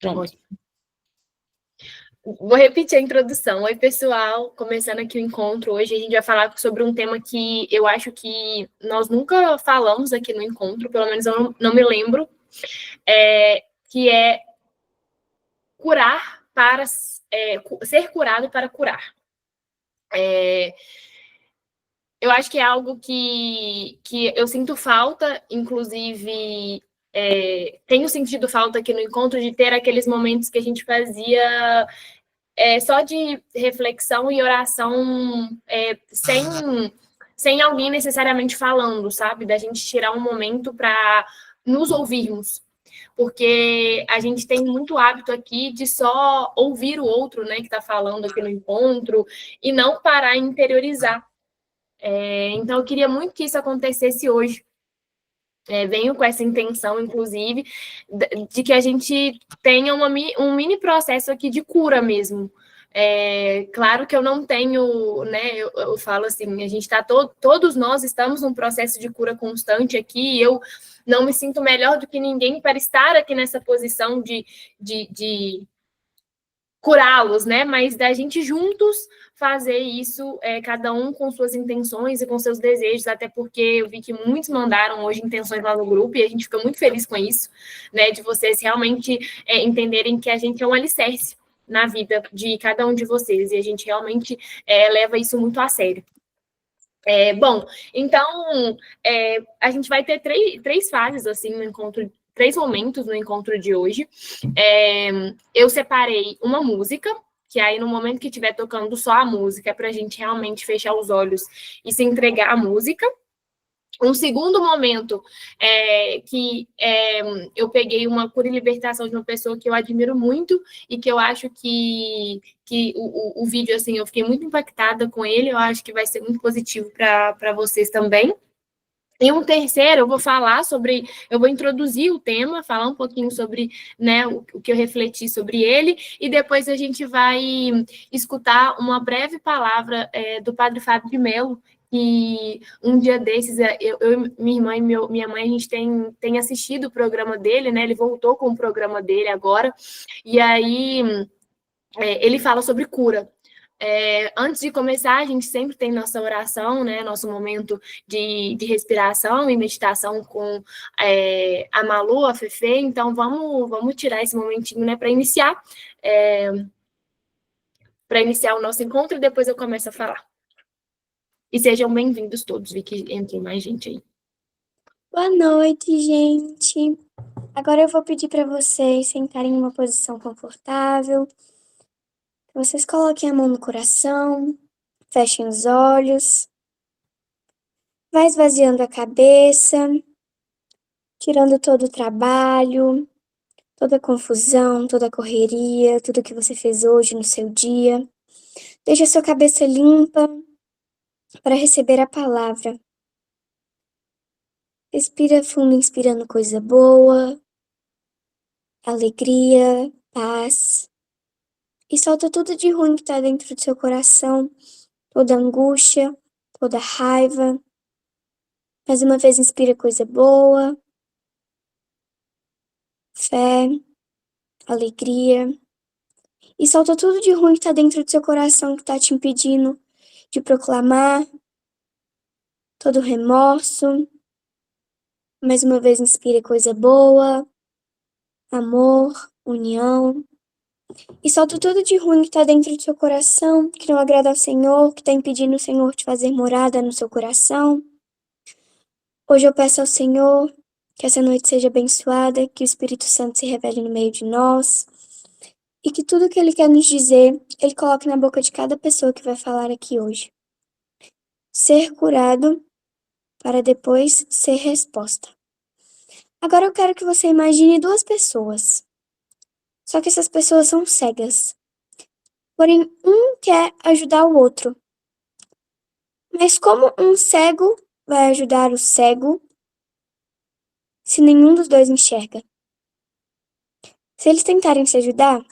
Pronto. Vou repetir a introdução. Oi, pessoal. Começando aqui o encontro. Hoje a gente vai falar sobre um tema que eu acho que nós nunca falamos aqui no encontro, pelo menos eu não me lembro, que é curar para... ser curado para curar. Eu acho que é algo que eu sinto falta, inclusive... tenho sentido falta aqui no encontro de ter aqueles momentos que a gente fazia só de reflexão e oração sem alguém necessariamente falando, sabe? Da gente tirar um momento para nos ouvirmos. Porque a gente tem muito hábito aqui de só ouvir o outro, né, que está falando aqui no encontro, e não parar e interiorizar. Então, eu queria muito que isso acontecesse hoje. Venho com essa intenção, inclusive, de que a gente tenha um mini processo aqui de cura mesmo. Claro que eu não tenho, né? Eu falo assim, a gente está todos nós estamos num processo de cura constante aqui. E eu não me sinto melhor do que ninguém para estar aqui nessa posição de curá-los, né? Mas da gente juntos fazer isso, cada um com suas intenções e com seus desejos, até porque eu vi que muitos mandaram hoje intenções lá no grupo e a gente fica muito feliz com isso, né? De vocês realmente entenderem que a gente é um alicerce na vida de cada um de vocês e a gente realmente leva isso muito a sério. Bom, então a gente vai ter três fases assim no encontro, 3 momentos no encontro de hoje. Eu separei uma música, que aí no momento que estiver tocando só a música, é para a gente realmente fechar os olhos e se entregar à música. Um segundo momento que eu peguei uma cura e libertação de uma pessoa que eu admiro muito e que eu acho que o vídeo, assim, eu fiquei muito impactada com ele, eu acho que vai ser muito positivo para vocês também. E um terceiro, eu vou introduzir o tema, falar um pouquinho sobre, né, o que eu refleti sobre ele, e depois a gente vai escutar uma breve palavra do Padre Fábio de Mello, que um dia desses, minha irmã e minha mãe, a gente tem assistido o programa dele, né, ele voltou com o programa dele agora, e aí ele fala sobre cura. Antes de começar, a gente sempre tem nossa oração, né? Nosso momento de respiração e meditação com a Malu, a Fefe. Então, vamos tirar esse momentinho, né? Para iniciar o nosso encontro e depois eu começo a falar. E sejam bem-vindos todos, vi que entrou mais gente aí. Boa noite, gente. Agora eu vou pedir para vocês sentarem em uma posição confortável. Que vocês coloquem a mão no coração, fechem os olhos. Vai esvaziando a cabeça, tirando todo o trabalho, toda a confusão, toda a correria, tudo que você fez hoje no seu dia. Deixa a sua cabeça limpa para receber a palavra. Respira fundo, inspirando coisa boa, alegria, paz. E solta tudo de ruim que tá dentro do seu coração, toda angústia, toda raiva. Mais uma vez, inspira coisa boa, fé, alegria. E solta tudo de ruim que tá dentro do seu coração, que tá te impedindo de proclamar, todo remorso. Mais uma vez, inspira coisa boa, amor, união. E solta tudo de ruim que tá dentro do seu coração, que não agrada ao Senhor, que tá impedindo o Senhor de fazer morada no seu coração. Hoje eu peço ao Senhor que essa noite seja abençoada, que o Espírito Santo se revele no meio de nós e que tudo que Ele quer nos dizer, Ele coloque na boca de cada pessoa que vai falar aqui hoje. Ser curado para depois ser resposta. Agora eu quero que você imagine 2 pessoas. Só que essas pessoas são cegas. Porém, um quer ajudar o outro. Mas como um cego vai ajudar o cego se nenhum dos dois enxerga? Se eles tentarem se ajudar,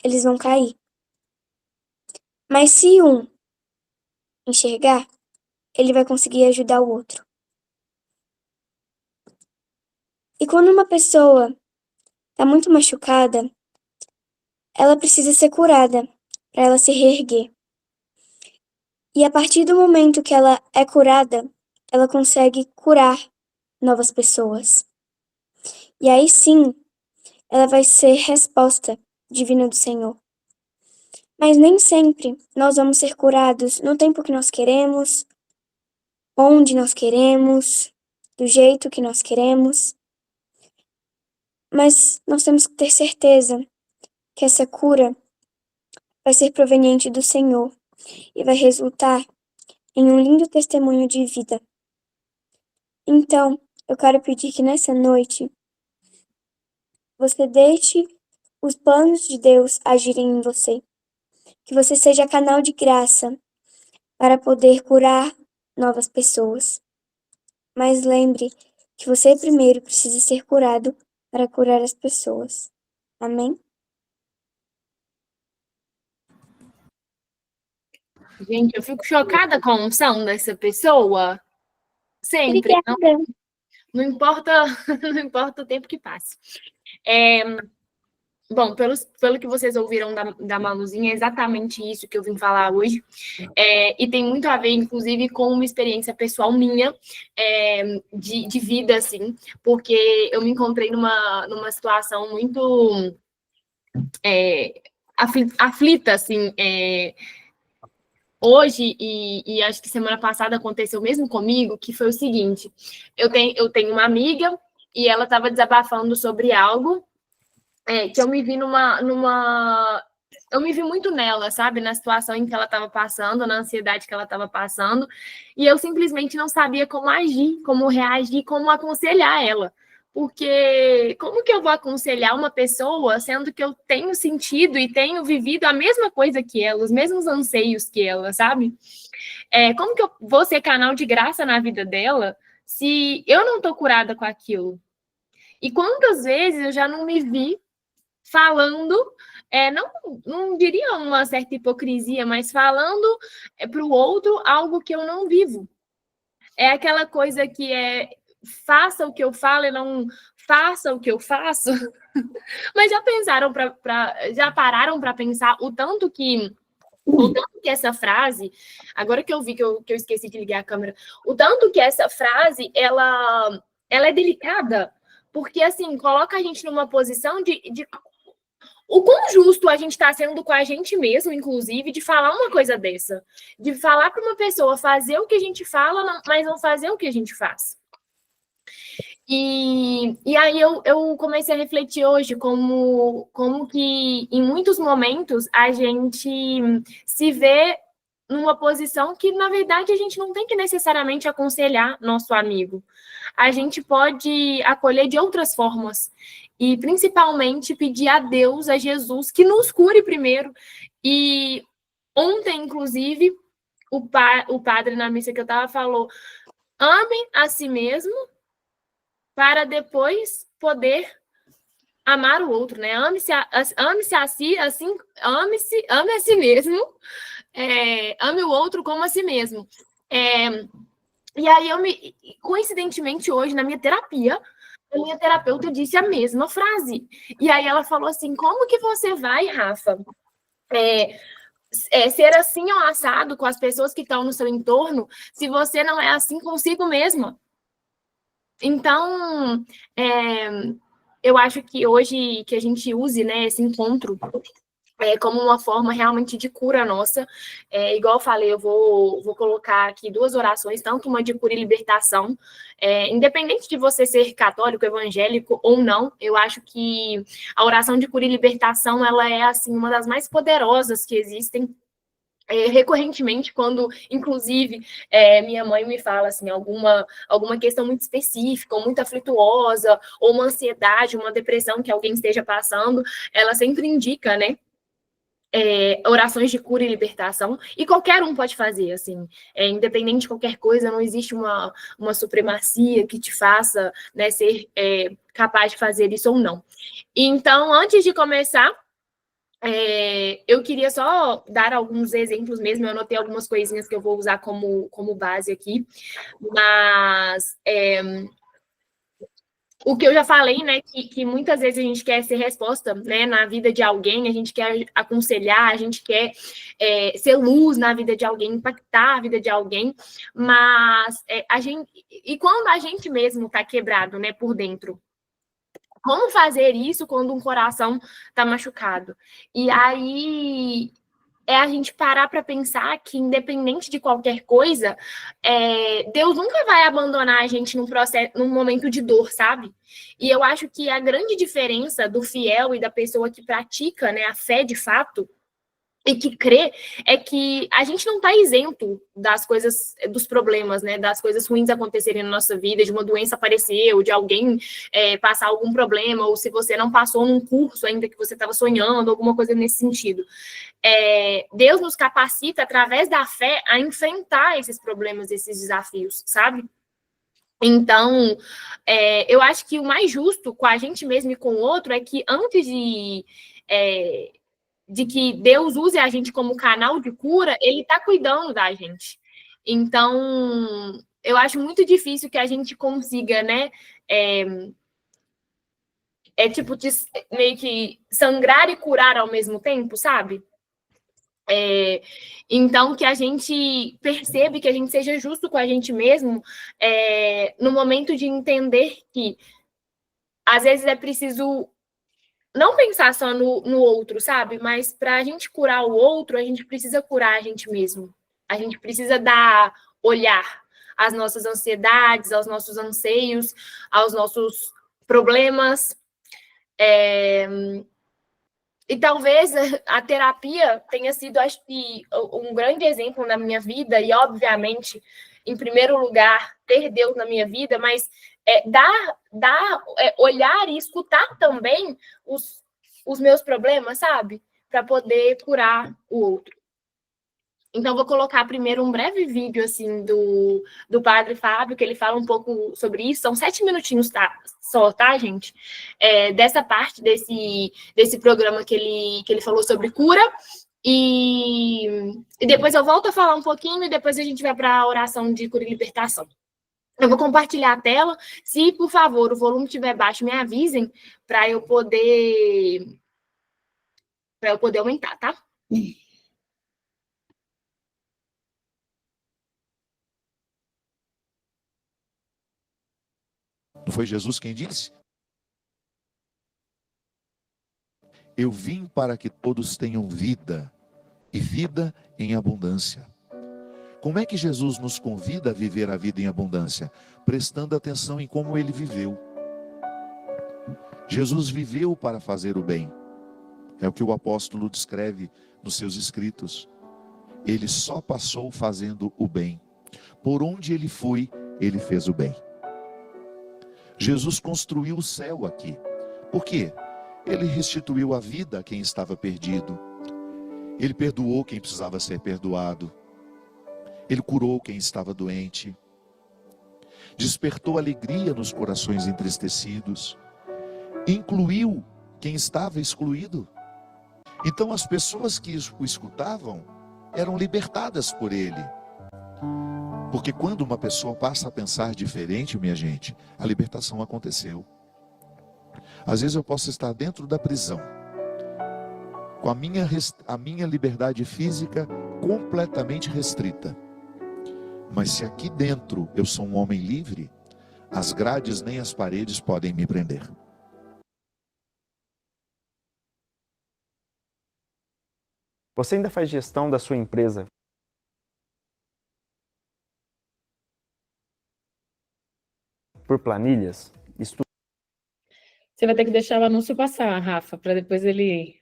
eles vão cair. Mas se um enxergar, ele vai conseguir ajudar o outro. E quando uma pessoa está muito machucada, ela precisa ser curada para ela se reerguer. E a partir do momento que ela é curada, ela consegue curar novas pessoas. E aí sim, ela vai ser resposta divina do Senhor. Mas nem sempre nós vamos ser curados no tempo que nós queremos, onde nós queremos, do jeito que nós queremos. Mas nós temos que ter certeza que essa cura vai ser proveniente do Senhor e vai resultar em um lindo testemunho de vida. Então, eu quero pedir que nessa noite você deixe os planos de Deus agirem em você, que você seja canal de graça para poder curar novas pessoas. Mas lembre que você primeiro precisa ser curado para curar as pessoas. Amém? Gente, eu fico chocada com a unção dessa pessoa. Sempre. Obrigada. Não importa, não importa o tempo que passe. Bom, pelo que vocês ouviram da Maluzinha, é exatamente isso que eu vim falar hoje. E tem muito a ver, inclusive, com uma experiência pessoal minha, de vida, assim, porque eu me encontrei numa situação muito aflita, assim, hoje, e acho que semana passada aconteceu mesmo comigo, que foi o seguinte: eu tenho uma amiga e ela estava desabafando sobre algo que eu me vi eu me vi muito nela, sabe? Na situação em que ela estava passando, na ansiedade que ela estava passando, e eu simplesmente não sabia como agir, como reagir, como aconselhar ela. Porque como que eu vou aconselhar uma pessoa sendo que eu tenho sentido e tenho vivido a mesma coisa que ela, os mesmos anseios que ela, sabe? Como que eu vou ser canal de graça na vida dela se eu não tô curada com aquilo? E quantas vezes eu já não me vi falando, não diria uma certa hipocrisia, mas falando para o outro algo que eu não vivo. É aquela coisa que faça o que eu falo e não faça o que eu faço. Mas já pararam para pensar o tanto que essa frase, agora que eu vi que eu esqueci de ligar a câmera, o tanto que essa frase ela é delicada, porque assim coloca a gente numa posição de o quão justo a gente está sendo com a gente mesmo, inclusive, de falar uma coisa dessa. De falar para uma pessoa fazer o que a gente fala, mas não fazer o que a gente faz. E aí eu comecei a refletir hoje como que, em muitos momentos, a gente se vê numa posição que, na verdade, a gente não tem que necessariamente aconselhar nosso amigo. A gente pode acolher de outras formas. E, principalmente, pedir a Deus, a Jesus, que nos cure primeiro. E ontem, inclusive, o padre na missa que eu estava falou: ame a si mesmo para depois poder amar o outro, né? Ame-se a si, assim, ame a si mesmo, ame o outro como a si mesmo. E aí coincidentemente hoje, na minha terapia, a minha terapeuta disse a mesma frase. E aí ela falou assim: como que você vai, Rafa, ser assim ou assado com as pessoas que estão no seu entorno, se você não é assim consigo mesma? Então, eu acho que hoje que a gente use, né, esse encontro como uma forma realmente de cura nossa. Igual eu falei, eu vou colocar aqui duas orações, tanto uma de cura e libertação. Independente de você ser católico, evangélico ou não, eu acho que a oração de cura e libertação, ela é, assim, uma das mais poderosas que existem. Recorrentemente, quando, inclusive, minha mãe me fala assim, alguma questão muito específica, ou muito aflituosa, ou uma ansiedade, uma depressão que alguém esteja passando, ela sempre indica, né, orações de cura e libertação, e qualquer um pode fazer, assim, independente de qualquer coisa, não existe uma supremacia que te faça, né, ser capaz de fazer isso ou não. Então, antes de começar, eu queria só dar alguns exemplos mesmo, eu anotei algumas coisinhas que eu vou usar como base aqui, mas O que eu já falei, né, que muitas vezes a gente quer ser resposta, né, na vida de alguém, a gente quer aconselhar, a gente quer ser luz na vida de alguém, impactar a vida de alguém, mas a gente, e quando a gente mesmo está quebrado, né, por dentro, como fazer isso quando um coração está machucado? E aí a gente parar para pensar que, independente de qualquer coisa, Deus nunca vai abandonar a gente num processo, num momento de dor, sabe? E eu acho que a grande diferença do fiel e da pessoa que pratica, né, a fé de fato e que crê é que a gente não está isento das coisas, dos problemas, né, das coisas ruins acontecerem na nossa vida, de uma doença aparecer, ou de alguém passar algum problema, ou se você não passou num curso ainda que você estava sonhando, alguma coisa nesse sentido. Deus nos capacita, através da fé, a enfrentar esses problemas, esses desafios, sabe? Então, eu acho que o mais justo com a gente mesmo e com o outro é que antes de que Deus use a gente como canal de cura, ele está cuidando da gente. Então, eu acho muito difícil que a gente consiga, né, tipo, meio que sangrar e curar ao mesmo tempo, sabe? Então, que a gente perceba, que a gente seja justo com a gente mesmo, no momento de entender que, às vezes, é preciso não pensar só no outro, sabe? Mas para a gente curar o outro, a gente precisa curar a gente mesmo. A gente precisa dar olhar às nossas ansiedades, aos nossos anseios, aos nossos problemas. E talvez a terapia tenha sido, acho que, um grande exemplo na minha vida, e obviamente, em primeiro lugar, ter Deus na minha vida, mas olhar e escutar também os meus problemas, sabe? Para poder curar o outro. Então, vou colocar primeiro um breve vídeo, assim, do Padre Fábio, que ele fala um pouco sobre isso. São 7 minutinhos só, tá, gente? Dessa parte desse programa que ele falou sobre cura. E depois eu volto a falar um pouquinho e depois a gente vai para a oração de cura e libertação. Eu vou compartilhar a tela. Se, por favor, o volume estiver baixo, me avisem para eu poder aumentar, tá? Não foi Jesus quem disse? Eu vim para que todos tenham vida, e vida em abundância. Como é que Jesus nos convida a viver a vida em abundância? Prestando atenção em como ele viveu. Jesus viveu para fazer o bem. É o que o apóstolo descreve nos seus escritos. Ele só passou fazendo o bem. Por onde ele foi, ele fez o bem. Jesus construiu o céu aqui. Por quê? Ele restituiu a vida a quem estava perdido. Ele perdoou quem precisava ser perdoado. Ele curou quem estava doente. Despertou alegria nos corações entristecidos. Incluiu quem estava excluído. Então as pessoas que o escutavam eram libertadas por ele. Porque quando uma pessoa passa a pensar diferente, minha gente, a libertação aconteceu. Às vezes eu posso estar dentro da prisão, com a minha liberdade física completamente restrita. Mas se aqui dentro eu sou um homem livre, as grades nem as paredes podem me prender. Você ainda faz gestão da sua empresa por planilhas? Você vai ter que deixar o anúncio passar, Rafa, para depois ele...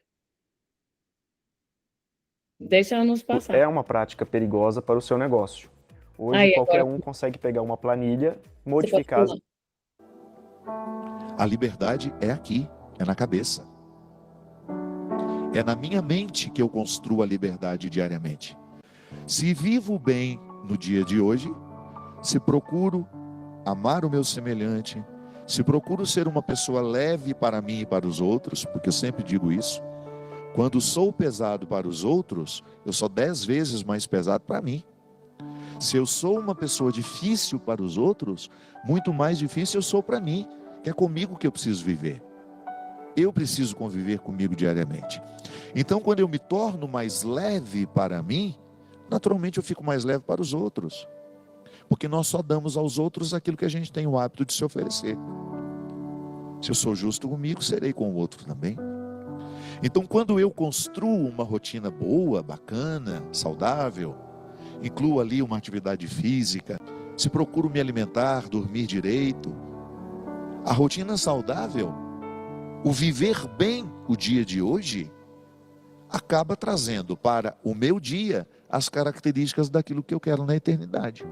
Deixa o anúncio passar. É uma prática perigosa para o seu negócio. Hoje, Aí, qualquer agora... um consegue pegar uma planilha, modificar... A liberdade é aqui, é na cabeça. É na minha mente que eu construo a liberdade diariamente. Se vivo bem no dia de hoje, se procuro amar o meu semelhante, se procuro ser uma pessoa leve para mim e para os outros, porque eu sempre digo isso, quando sou pesado para os outros, eu sou 10 vezes mais pesado para mim. Se eu sou uma pessoa difícil para os outros, muito mais difícil eu sou para mim. que é comigo que eu preciso viver. Eu preciso conviver comigo diariamente. Então, quando eu me torno mais leve para mim, naturalmente eu fico mais leve para os outros. Porque nós só damos aos outros aquilo que a gente tem o hábito de se oferecer. Se eu sou justo comigo, serei com o outro também. Então, quando eu construo uma rotina boa, bacana, saudável, incluo ali uma atividade física, se procuro me alimentar, dormir direito, a rotina saudável, o viver bem o dia de hoje, acaba trazendo para o meu dia as características daquilo que eu quero na eternidade.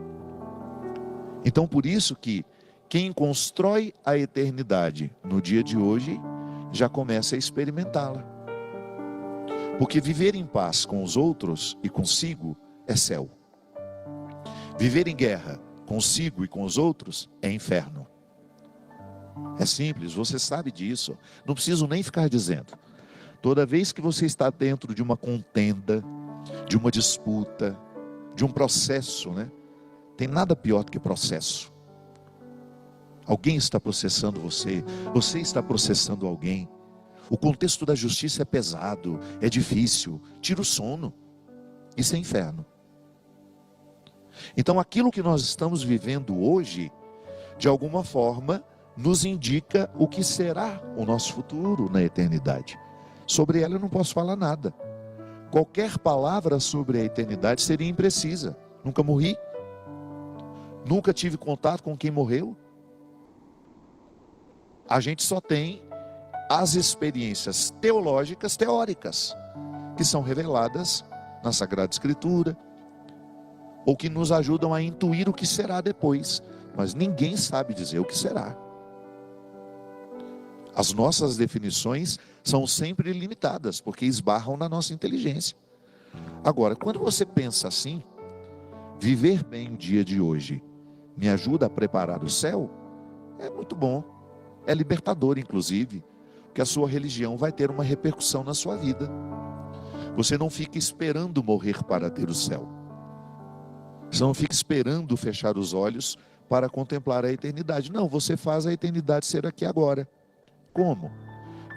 Então, por isso que quem constrói a eternidade no dia de hoje, já começa a experimentá-la. Porque viver em paz com os outros e consigo é céu. Viver em guerra consigo e com os outros é inferno. É simples, você sabe disso. Não preciso nem ficar dizendo. Toda vez que você está dentro de uma contenda, de uma disputa, de um processo, né? Tem nada pior do que processo. Alguém está processando você, você está processando alguém. O contexto da justiça é pesado, é difícil, tira o sono. Isso é inferno. Então aquilo que nós estamos vivendo hoje, de alguma forma, nos indica o que será o nosso futuro na eternidade. Sobre ela eu não posso falar nada. Qualquer palavra sobre a eternidade seria imprecisa. Nunca morri. Nunca tive contato com quem morreu. A gente só tem as experiências teológicas, teóricas, que são reveladas na Sagrada Escritura, ou que nos ajudam a intuir o que será depois, mas ninguém sabe dizer o que será. As nossas definições são sempre limitadas, porque esbarram na nossa inteligência. Agora, quando você pensa assim, viver bem o dia de hoje me ajuda a preparar o céu, é muito bom, é libertador inclusive, porque a sua religião vai ter uma repercussão na sua vida. Você não fica esperando morrer para ter o céu. Você não fica esperando fechar os olhos para contemplar a eternidade. Não, você faz a eternidade ser aqui agora. Como?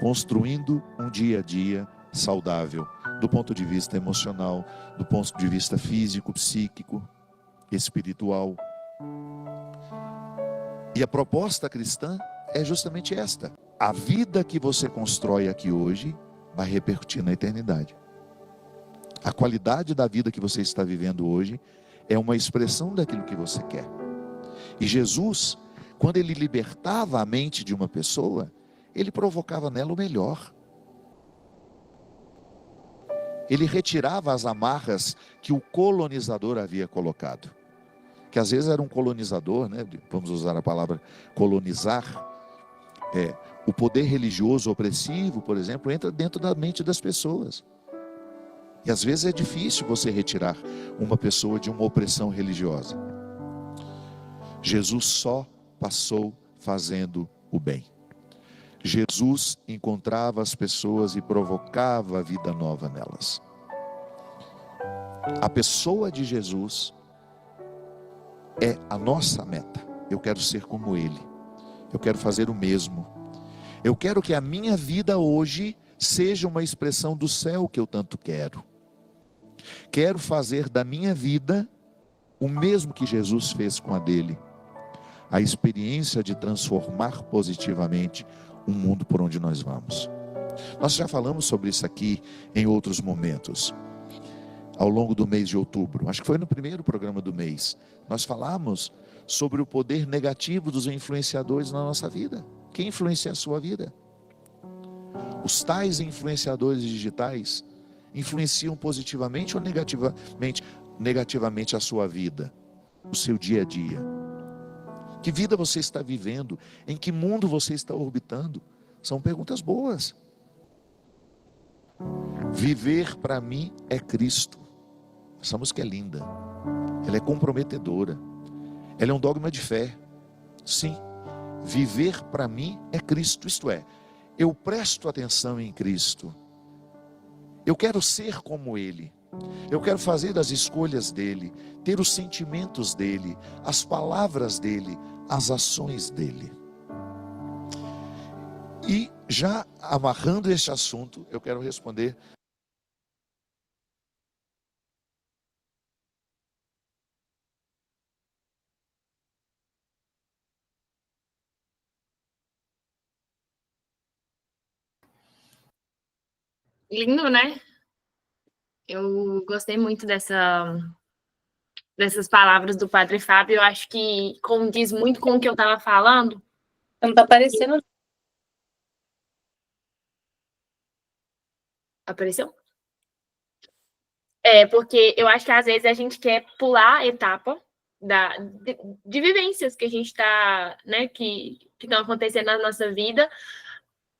Construindo um dia a dia saudável, do ponto de vista emocional, do ponto de vista físico, psíquico, espiritual. E a proposta cristã é justamente esta. A vida que você constrói aqui hoje vai repercutir na eternidade. A qualidade da vida que você está vivendo hoje é uma expressão daquilo que você quer. E Jesus, quando ele libertava a mente de uma pessoa, ele provocava nela o melhor. Ele retirava as amarras que o colonizador havia colocado. Que às vezes era um colonizador, né? Vamos usar a palavra colonizar. O poder religioso opressivo, por exemplo, entra dentro da mente das pessoas. E às vezes é difícil você retirar uma pessoa de uma opressão religiosa. Jesus só passou fazendo o bem. Jesus encontrava as pessoas e provocava a vida nova nelas. A pessoa de Jesus é a nossa meta. Eu quero ser como Ele. Eu quero fazer o mesmo. Eu quero que a minha vida hoje seja uma expressão do céu que eu tanto quero. Quero fazer da minha vida o mesmo que Jesus fez com a dele. A experiência de transformar positivamente o mundo por onde nós vamos. Nós já falamos sobre isso aqui em outros momentos. Ao longo do mês de outubro, acho que foi no primeiro programa do mês, nós falamos sobre o poder negativo dos influenciadores na nossa vida. Quem influencia a sua vida? Os tais influenciadores digitais influenciam positivamente ou negativamente a sua vida, o seu dia a dia? Que vida você está vivendo? Em que mundo você está orbitando? São perguntas boas. Viver para mim é Cristo. Essa música é linda. Ela é comprometedora. Ela é um dogma de fé. Sim, viver para mim é Cristo. Isto é, eu presto atenção em Cristo. Eu quero ser como Ele. Eu quero fazer as escolhas dEle, ter os sentimentos dEle, as palavras dEle, as ações dEle. E já amarrando este assunto, eu quero responder. Lindo, né? Eu gostei muito dessas palavras do Padre Fábio. Eu acho que condiz muito com o que eu estava falando. Não tá aparecendo. Apareceu? É, porque eu acho que às vezes a gente quer pular a etapa de vivências que a gente está, né, que estão acontecendo na nossa vida,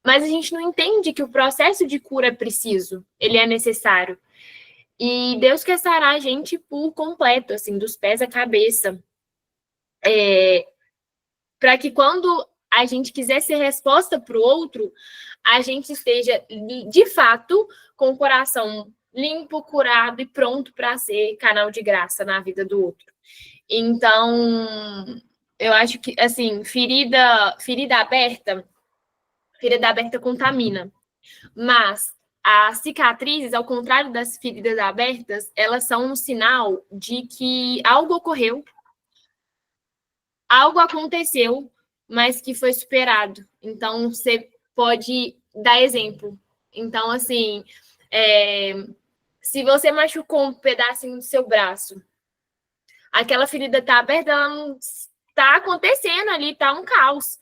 mas a gente não entende que o processo de cura é preciso, ele é necessário. E Deus quer sarar a gente por completo, assim, dos pés à cabeça. Para que quando a gente quiser ser resposta para o outro, a gente esteja, de fato, com o coração limpo, curado e pronto para ser canal de graça na vida do outro. Então, eu acho que, assim, ferida aberta contamina. Mas as cicatrizes, ao contrário das feridas abertas, elas são um sinal de que algo ocorreu, algo aconteceu, mas que foi superado. Então, você pode dar exemplo. Então, assim, se você machucou um pedacinho do seu braço, aquela ferida está aberta, ela não está acontecendo ali, está um caos.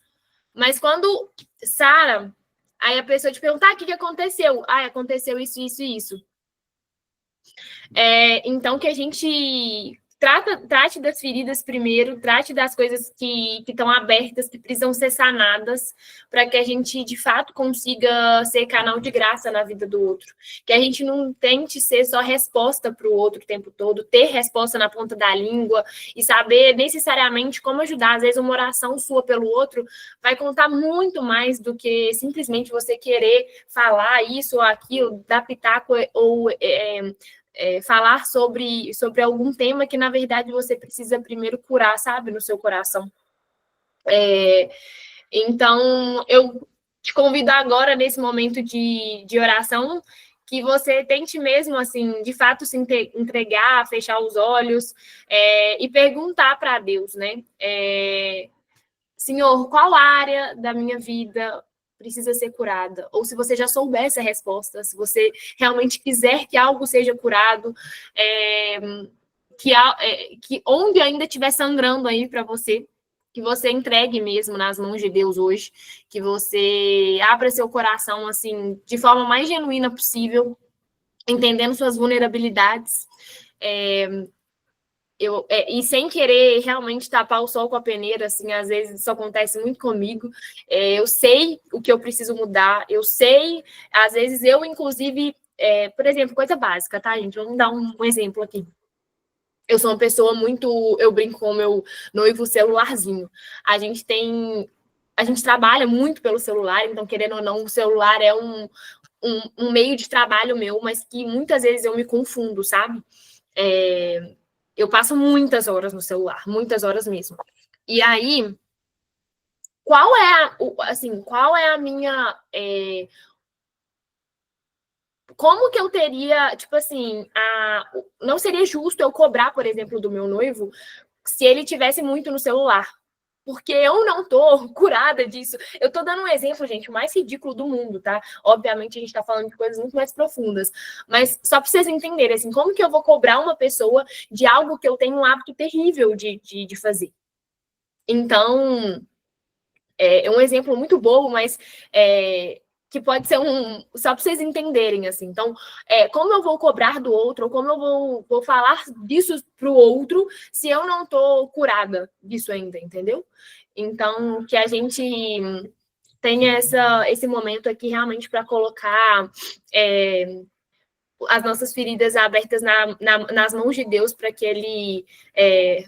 Mas quando sara, aí a pessoa te pergunta, o que aconteceu? Aconteceu isso, isso e isso. Então, que a gente trate das feridas primeiro, trate das coisas que estão abertas, que precisam ser sanadas, para que a gente, de fato, consiga ser canal de graça na vida do outro. Que a gente não tente ser só resposta para o outro o tempo todo, ter resposta na ponta da língua e saber necessariamente como ajudar. Às vezes, uma oração sua pelo outro vai contar muito mais do que simplesmente você querer falar isso ou aquilo, dar pitaco ou falar sobre algum tema que, na verdade, você precisa primeiro curar, sabe, no seu coração. Então, eu te convido agora, nesse momento de oração, que você tente mesmo, assim, de fato, se entregar, fechar os olhos e perguntar para Deus, né? Senhor, qual área da minha vida precisa ser curada? Ou se você já soubesse a resposta, se você realmente quiser que algo seja curado, que onde ainda estiver sangrando aí para você, que você entregue mesmo nas mãos de Deus hoje, que você abra seu coração assim de forma mais genuína possível, entendendo suas vulnerabilidades. E sem querer realmente tapar o sol com a peneira, assim, às vezes isso acontece muito comigo. Eu sei o que eu preciso mudar, eu sei, às vezes eu, inclusive, por exemplo, coisa básica, tá, gente? Vamos dar um exemplo aqui. Eu sou uma pessoa muito. Eu brinco com o meu noivo celularzinho. A gente trabalha muito pelo celular, então, querendo ou não, o celular é um meio de trabalho meu, mas que muitas vezes eu me confundo, sabe? Eu passo muitas horas no celular, muitas horas mesmo. E aí, qual é a minha. Como que eu teria, tipo assim, não seria justo eu cobrar, por exemplo, do meu noivo se ele tivesse muito no celular. Porque eu não tô curada disso. Eu tô dando um exemplo, gente, o mais ridículo do mundo, tá? Obviamente, a gente tá falando de coisas muito mais profundas. Mas só pra vocês entenderem, assim, como que eu vou cobrar uma pessoa de algo que eu tenho um hábito terrível de fazer? Então, é um exemplo muito bobo, mas que pode ser só para vocês entenderem, assim. Então, como eu vou cobrar do outro, ou como eu vou falar disso para o outro, se eu não estou curada disso ainda, entendeu? Então, que a gente tenha esse momento aqui realmente para colocar as nossas feridas abertas nas mãos de Deus, para que Ele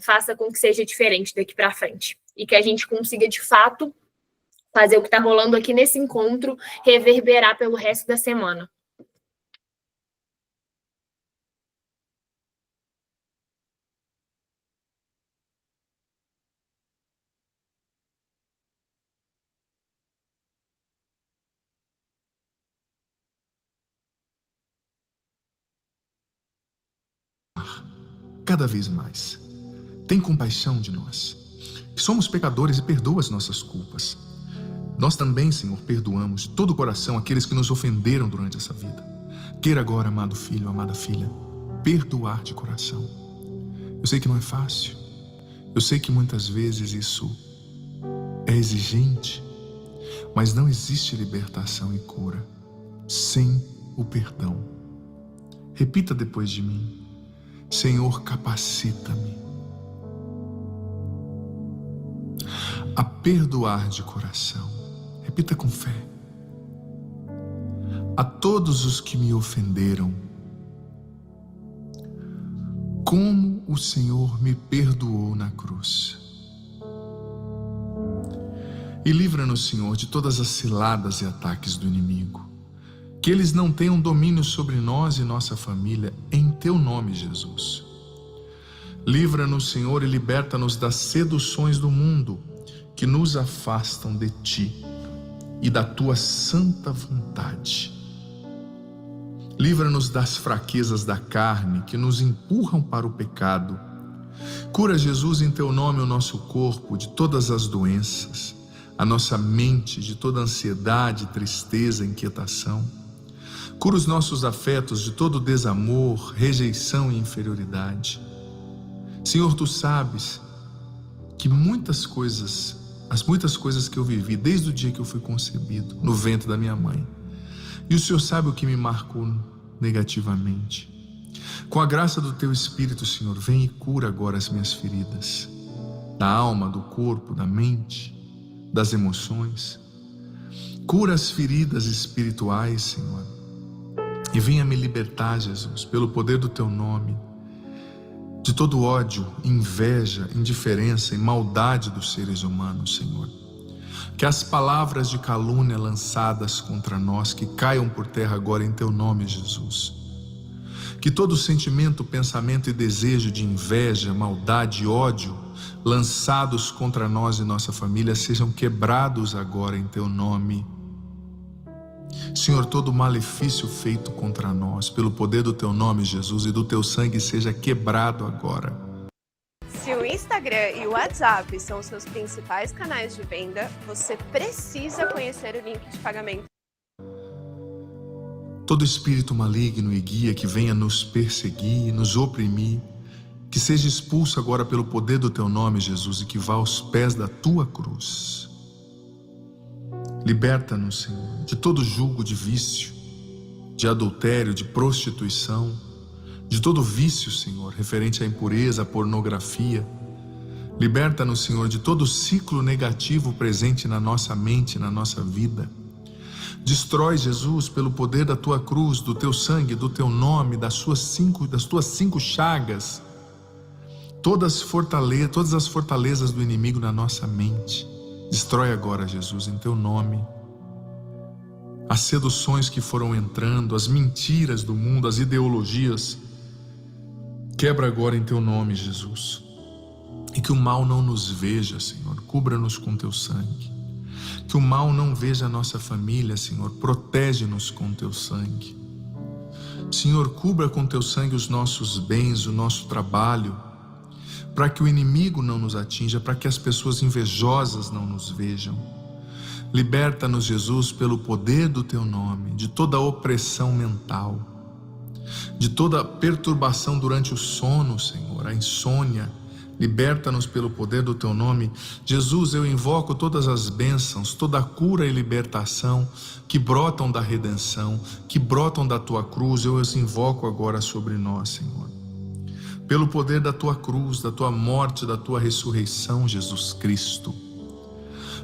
faça com que seja diferente daqui para frente. E que a gente consiga, de fato, fazer o que está rolando aqui nesse encontro reverberar pelo resto da semana. cada vez mais. Tem compaixão de nós, que somos pecadores, e perdoa as nossas culpas. Nós também, Senhor, perdoamos de todo o coração aqueles que nos ofenderam durante essa vida. Queira agora, amado filho, amada filha, perdoar de coração. Eu sei que não é fácil. Eu sei que muitas vezes isso é exigente, mas não existe libertação e cura sem o perdão. Repita depois de mim: Senhor, capacita-me a perdoar de coração. Repita com fé: a todos os que me ofenderam, como o Senhor me perdoou na cruz. E livra-nos, Senhor, de todas as ciladas e ataques do inimigo. Que eles não tenham domínio sobre nós e nossa família, em Teu nome, Jesus. Livra-nos, Senhor, e liberta-nos das seduções do mundo que nos afastam de Ti e da Tua santa vontade. Livra-nos das fraquezas da carne que nos empurram para o pecado. Cura, Jesus, em Teu nome o nosso corpo de todas as doenças, a nossa mente de toda ansiedade, tristeza, inquietação. Cura os nossos afetos de todo desamor, rejeição e inferioridade. Senhor, Tu sabes que as muitas coisas que eu vivi desde o dia que eu fui concebido no ventre da minha mãe, e o Senhor sabe o que me marcou negativamente. Com a graça do Teu Espírito, Senhor, vem e cura agora as minhas feridas, da alma, do corpo, da mente, das emoções. Cura as feridas espirituais, Senhor, e venha me libertar, Jesus, pelo poder do Teu nome, de todo ódio, inveja, indiferença e maldade dos seres humanos, Senhor. Que as palavras de calúnia lançadas contra nós, que caiam por terra agora em Teu nome, Jesus. Que todo sentimento, pensamento e desejo de inveja, maldade e ódio lançados contra nós e nossa família sejam quebrados agora em Teu nome. Senhor, todo malefício feito contra nós, pelo poder do Teu nome, Jesus, e do Teu sangue, seja quebrado agora. Se o Instagram e o WhatsApp são os seus principais canais de venda, você precisa conhecer o link de pagamento. Todo espírito maligno e guia que venha nos perseguir, nos oprimir, que seja expulso agora pelo poder do Teu nome, Jesus, e que vá aos pés da Tua cruz. Liberta-nos, Senhor, de todo jugo de vício, de adultério, de prostituição, de todo vício, Senhor, referente à impureza, à pornografia. Liberta-nos, Senhor, de todo ciclo negativo presente na nossa mente, na nossa vida. Destrói, Jesus, pelo poder da Tua cruz, do Teu sangue, do Teu nome, das Tuas 5 chagas, todas as fortalezas do inimigo na nossa mente. Destrói agora, Jesus, em Teu nome, as seduções que foram entrando, as mentiras do mundo, as ideologias. Quebra agora em Teu nome, Jesus. E que o mal não nos veja, Senhor. Cubra-nos com Teu sangue. Que o mal não veja a nossa família, Senhor. Protege-nos com Teu sangue. Senhor, cubra com Teu sangue os nossos bens, o nosso trabalho, para que o inimigo não nos atinja, para que as pessoas invejosas não nos vejam. Liberta-nos, Jesus, pelo poder do Teu nome, de toda opressão mental, de toda perturbação durante o sono, Senhor, a insônia. Liberta-nos pelo poder do Teu nome. Jesus, eu invoco todas as bênçãos, toda a cura e libertação que brotam da redenção, que brotam da Tua cruz, eu as invoco agora sobre nós, Senhor. Pelo poder da Tua cruz, da Tua morte, da Tua ressurreição, Jesus Cristo.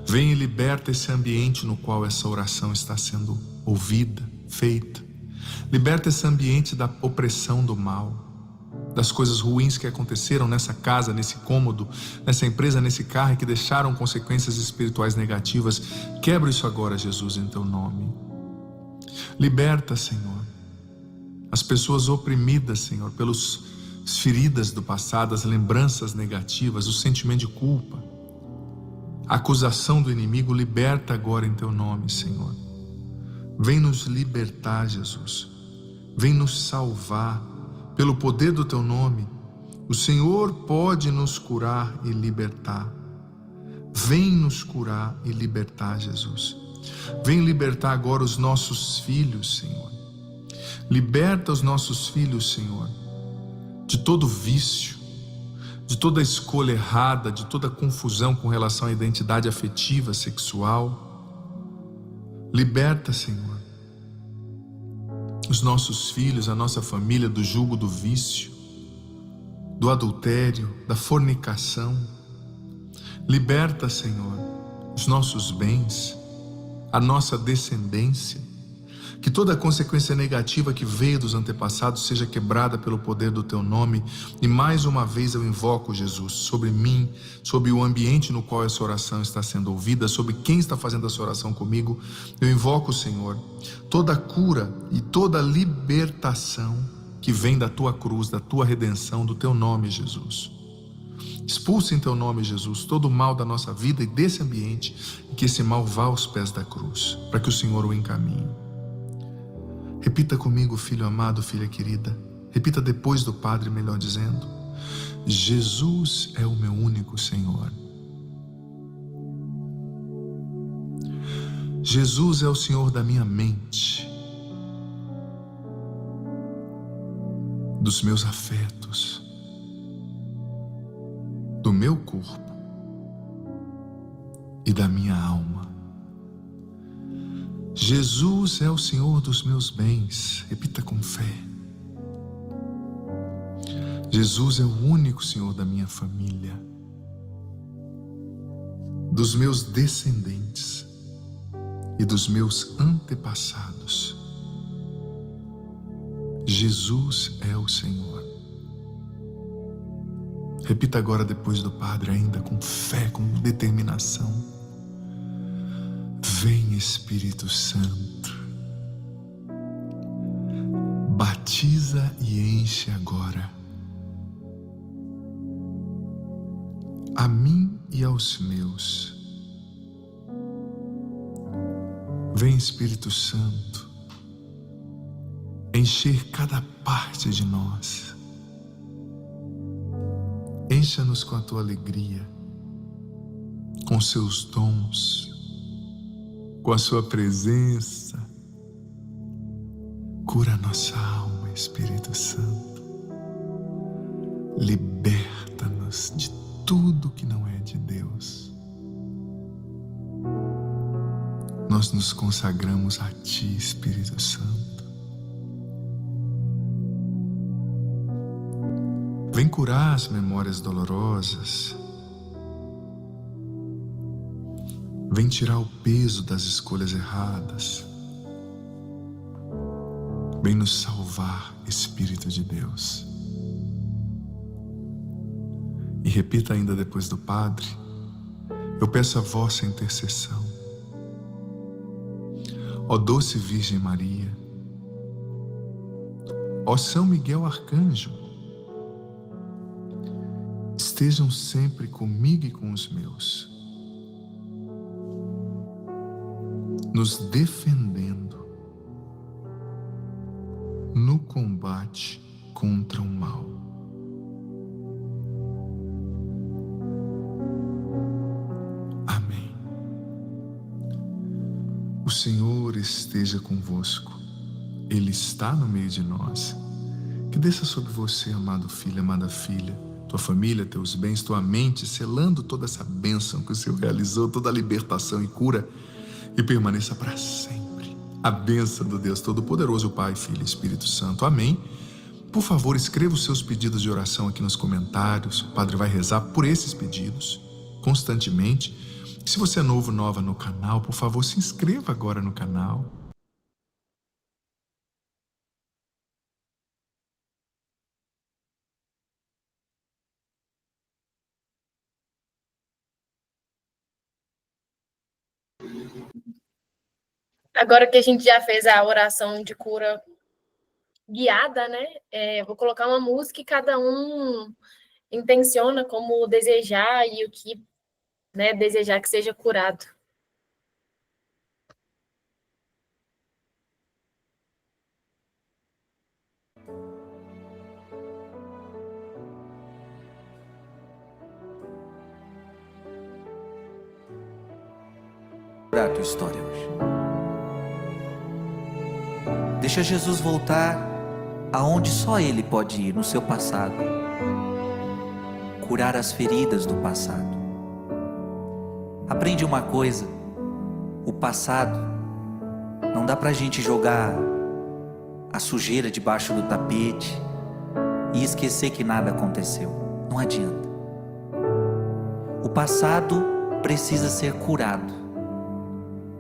Vem e liberta esse ambiente no qual essa oração está sendo ouvida, feita. Liberta esse ambiente da opressão do mal, das coisas ruins que aconteceram nessa casa, nesse cômodo, nessa empresa, nesse carro e que deixaram consequências espirituais negativas. Quebra isso agora, Jesus, em Teu nome. Liberta, Senhor, as pessoas oprimidas, Senhor, pelas feridas do passado, as lembranças negativas, o sentimento de culpa, a acusação do inimigo. Liberta agora em Teu nome, Senhor. Vem nos libertar, Jesus. Vem nos salvar pelo poder do Teu nome. O Senhor pode nos curar e libertar. Vem nos curar e libertar, Jesus. Vem libertar agora os nossos filhos, Senhor. Liberta os nossos filhos, Senhor, de todo vício, de toda escolha errada, de toda confusão com relação à identidade afetiva, sexual. Liberta, Senhor, os nossos filhos, a nossa família do jugo do vício, do adultério, da fornicação. Liberta, Senhor, os nossos bens, a nossa descendência. Que toda consequência negativa que veio dos antepassados seja quebrada pelo poder do Teu nome. E mais uma vez eu invoco, Jesus, sobre mim, sobre o ambiente no qual essa oração está sendo ouvida, sobre quem está fazendo essa oração comigo. Eu invoco, Senhor, toda cura e toda libertação que vem da Tua cruz, da Tua redenção, do Teu nome, Jesus. Expulse em Teu nome, Jesus, todo o mal da nossa vida e desse ambiente, e que esse mal vá aos pés da cruz, para que o Senhor o encaminhe. Repita comigo, filho amado, filha querida. Repita depois do Padre, melhor dizendo: Jesus é o meu único Senhor. Jesus é o Senhor da minha mente, dos meus afetos, do meu corpo e da minha alma. Jesus é o Senhor dos meus bens. Repita com fé. Jesus é o único Senhor da minha família, dos meus descendentes e dos meus antepassados. Jesus é o Senhor. Repita agora depois do Padre, ainda com fé, com determinação. Vem, Espírito Santo, batiza e enche agora a mim e aos meus. Vem, Espírito Santo, encher cada parte de nós. Encha-nos com a Tua alegria, com Seus dons, com a Sua presença. Cura a nossa alma, Espírito Santo. Liberta-nos de tudo que não é de Deus. Nós nos consagramos a Ti, Espírito Santo. Vem curar as memórias dolorosas. Vem tirar o peso das escolhas erradas. Vem nos salvar, Espírito de Deus. E repita ainda depois do Padre: eu peço a vossa intercessão. Ó doce Virgem Maria, ó São Miguel Arcanjo, estejam sempre comigo e com os meus, nos defendendo no combate contra o mal. Amém. O Senhor esteja convosco. Ele está no meio de nós. Que desça sobre você, amado filho, amada filha, tua família, teus bens, tua mente, selando toda essa bênção que o Senhor realizou, toda a libertação e cura, e permaneça para sempre a bênção do Deus Todo-Poderoso, Pai, Filho e Espírito Santo. Amém. Por favor, escreva os seus pedidos de oração aqui nos comentários. O Padre vai rezar por esses pedidos constantemente. Se você é novo, nova no canal, por favor, se inscreva agora no canal. Agora que a gente já fez a oração de cura guiada, né? Eu vou colocar uma música e cada um intenciona como desejar e o que, né, desejar que seja curado. a tua história hoje. Deixa Jesus voltar aonde só Ele pode ir, no seu passado. Curar as feridas do passado. Aprende uma coisa: o passado não dá pra gente jogar a sujeira debaixo do tapete e esquecer que nada aconteceu. Não adianta. O passado precisa ser curado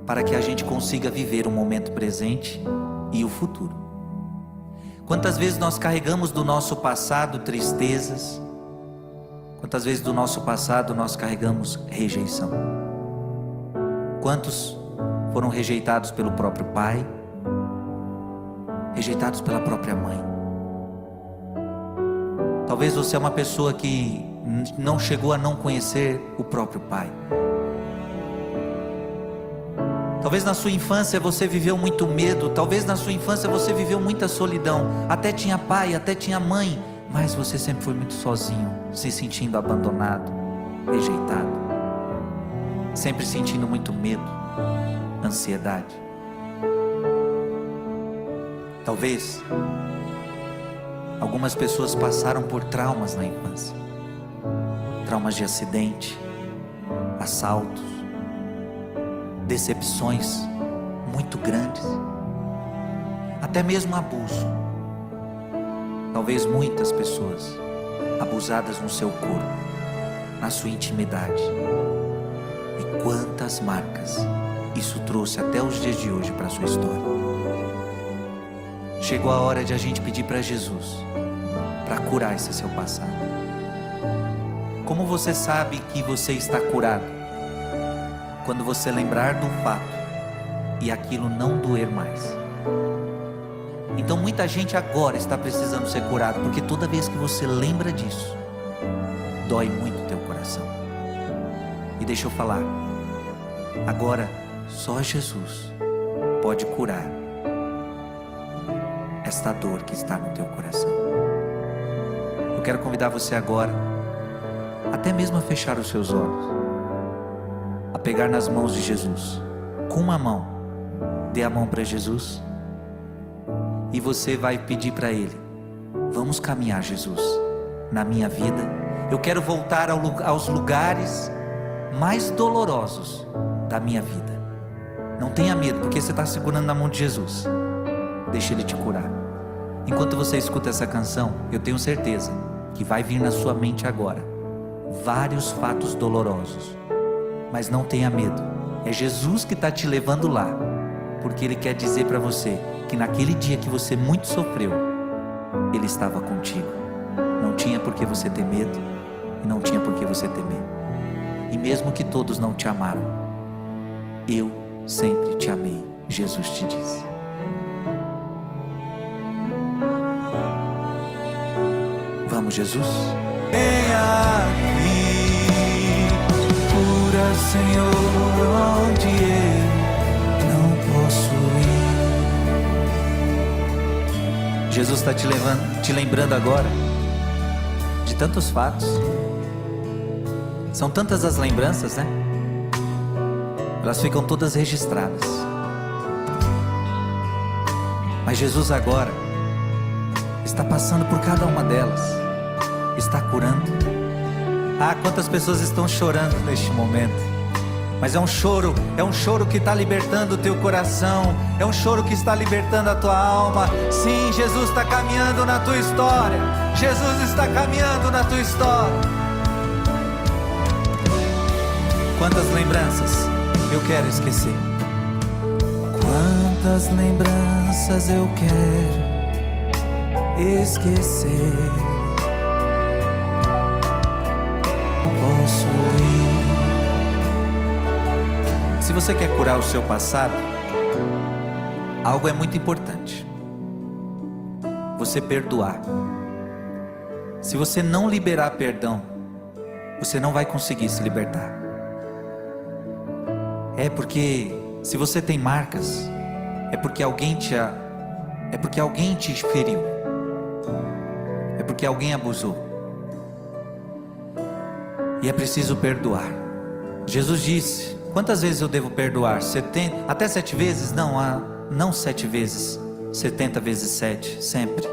para que a gente consiga viver o momento presente e o futuro. Quantas vezes nós carregamos do nosso passado tristezas? Quantas vezes do nosso passado nós carregamos rejeição? Quantos foram rejeitados pelo próprio pai? Rejeitados pela própria mãe? Talvez você é uma pessoa que não chegou a não conhecer o próprio pai. Talvez na sua infância você viveu muito medo. Talvez na sua infância você viveu muita solidão. Até tinha pai, até tinha mãe, mas você sempre foi muito sozinho, se sentindo abandonado, rejeitado, sempre sentindo muito medo, ansiedade. Talvez algumas pessoas passaram por traumas na infância. Traumas de acidente, assaltos, decepções muito grandes, até mesmo abuso. Talvez muitas pessoas abusadas no seu corpo, na sua intimidade. E quantas marcas isso trouxe até os dias de hoje para a sua história. Chegou a hora de a gente pedir para Jesus para curar esse seu passado. Como você sabe que você está curado? Quando você lembrar do fato e aquilo não doer mais. Então muita gente agora está precisando ser curado, porque toda vez que você lembra disso, dói muito o teu coração. E deixa eu falar, agora só Jesus pode curar esta dor que está no teu coração. Eu quero convidar você agora, até mesmo a fechar os seus olhos, a pegar nas mãos de Jesus. Com uma mão, dê a mão para Jesus. E você vai pedir para Ele: vamos caminhar, Jesus, na minha vida. Eu quero voltar aos lugares mais dolorosos da minha vida. Não tenha medo, porque você está segurando na mão de Jesus. Deixa Ele te curar. Enquanto você escuta essa canção, eu tenho certeza que vai vir na sua mente agora vários fatos dolorosos. Mas não tenha medo, é Jesus que está te levando lá, porque Ele quer dizer para você que naquele dia que você muito sofreu, Ele estava contigo. Não tinha por que você ter medo, e não tinha por que você temer. E mesmo que todos não te amaram, eu sempre te amei, Jesus te disse. Vamos, Jesus? Venha aqui, cura, Senhor, onde eu não posso ir. Jesus está te lembrando agora de tantos fatos. São tantas as lembranças, né? Elas ficam todas registradas. Mas Jesus agora está passando por cada uma delas, está curando. Ah, quantas pessoas estão chorando neste momento. Mas é um choro que está libertando o teu coração, é um choro que está libertando a tua alma. Sim, Jesus está caminhando na tua história. Jesus está caminhando na tua história. Quantas lembranças eu quero esquecer. Quantas lembranças eu quero esquecer. Não posso ir. Se você quer curar o seu passado, algo é muito importante: você perdoar. Se você não liberar perdão, você não vai conseguir se libertar. É porque se você tem marcas, é porque alguém te feriu, é porque alguém abusou, e é preciso perdoar. Jesus disse: Quantas vezes eu devo perdoar? 70, até 7 vezes? Não, não 7 vezes. 70 vezes 7, sempre.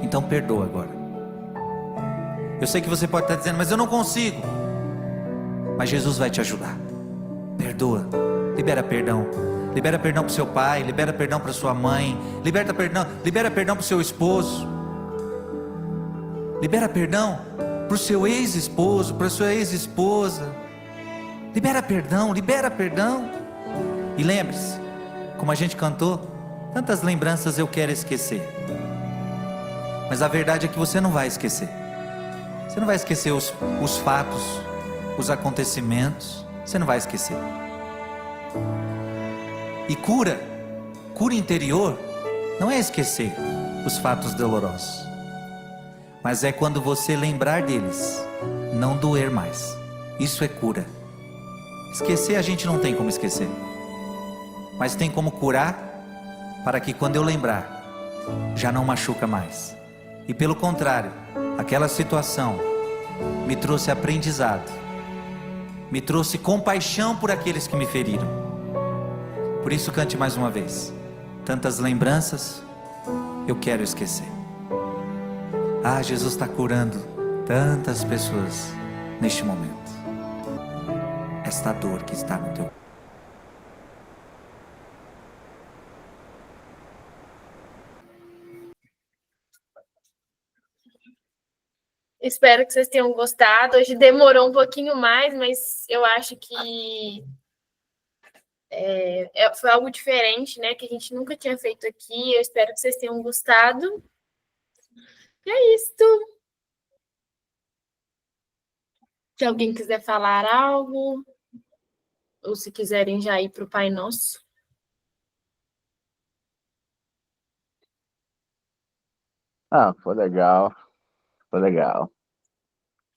Então perdoa agora. Eu sei que você pode estar dizendo, mas eu não consigo. Mas Jesus vai te ajudar. Perdoa, libera perdão. Libera perdão para o seu pai, libera perdão para sua mãe, libera perdão para o seu esposo. Libera perdão para o seu ex-esposo, para a sua ex-esposa. Libera perdão, libera perdão. E lembre-se, como a gente cantou, tantas lembranças eu quero esquecer. Mas a verdade é que você não vai esquecer. Você não vai esquecer os fatos, os acontecimentos. Você não vai esquecer. E cura interior, não é esquecer os fatos dolorosos, mas é quando você lembrar deles, não doer mais. Isso é cura. Esquecer a gente não tem como esquecer, mas tem como curar, para que quando eu lembrar, já não machuca mais. E pelo contrário, aquela situação me trouxe aprendizado, me trouxe compaixão por aqueles que me feriram. Por isso cante mais uma vez. Tantas lembranças eu quero esquecer. Ah, Jesus está curando tantas pessoas neste momento. Esta dor que está no teu... Espero que vocês tenham gostado. Hoje demorou um pouquinho mais, mas eu acho que foi algo diferente, né? Que a gente nunca tinha feito aqui. Eu espero que vocês tenham gostado. E é isso. Se alguém quiser falar algo, ou se quiserem já ir para o Pai Nosso. Ah, foi legal. Foi legal.